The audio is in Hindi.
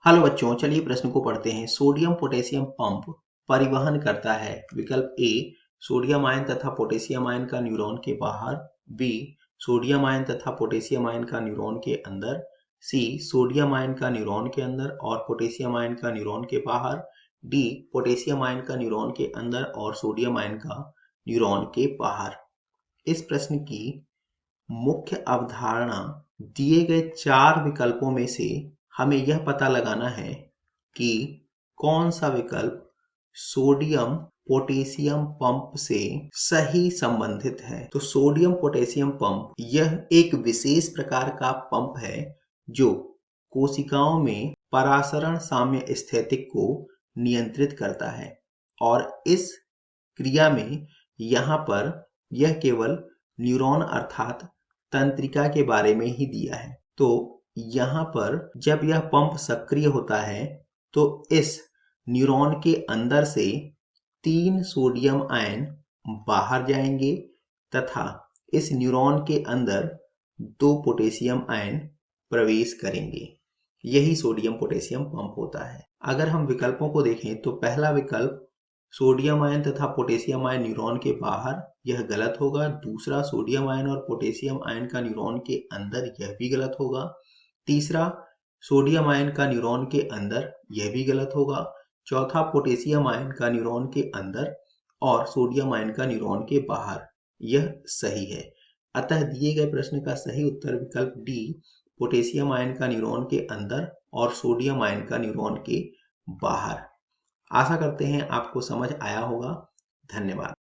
हेलो बच्चों, चलिए प्रश्न को पढ़ते हैं। सोडियम पोटेशियम पंप परिवहन करता है। विकल्प ए सोडियम आयन तथा पोटेशियम आयन का न्यूरॉन के बाहर, बी सोडियम आयन तथा पोटेशियम आयन का न्यूरॉन के अंदर, सी सोडियम आयन का न्यूरॉन के अंदर और पोटेशियम आयन का न्यूरॉन के बाहर, डी पोटेशियम आयन का न्यूरॉन के अंदर और सोडियम आयन का न्यूरॉन के बाहर। इस प्रश्न की मुख्य अवधारणा दिए गए 4 विकल्पों में से हमें यह पता लगाना है कि कौन सा विकल्प सोडियम पोटेशियम पंप से सही संबंधित है। तो सोडियम पोटेशियम पंप यह एक विशेष प्रकार का पंप है जो कोशिकाओं में परासरण साम्य स्थितिक को नियंत्रित करता है और इस क्रिया में यहाँ पर यह केवल न्यूरॉन अर्थात तंत्रिका के बारे में ही दिया है। तो यहाँ पर जब यह पंप सक्रिय होता है तो इस न्यूरॉन के अंदर से 3 सोडियम आयन बाहर जाएंगे तथा इस न्यूरॉन के अंदर 2 पोटेशियम आयन प्रवेश करेंगे। यही सोडियम पोटेशियम पंप होता है। अगर हम विकल्पों को देखें तो पहला विकल्प सोडियम आयन तथा पोटेशियम आयन न्यूरॉन के बाहर, यह गलत होगा। दूसरा सोडियम आयन और पोटेशियम आयन का न्यूरॉन के अंदर, यह भी गलत होगा। तीसरा सोडियम आयन का न्यूरॉन के अंदर, यह भी गलत होगा। चौथा पोटेशियम आयन का न्यूरॉन के अंदर और सोडियम आयन का न्यूरॉन के बाहर, यह सही है। अतः दिए गए प्रश्न का सही उत्तर विकल्प डी पोटेशियम आयन का न्यूरॉन के अंदर और सोडियम आयन का न्यूरॉन के बाहर। आशा करते हैं आपको समझ आया होगा। धन्यवाद।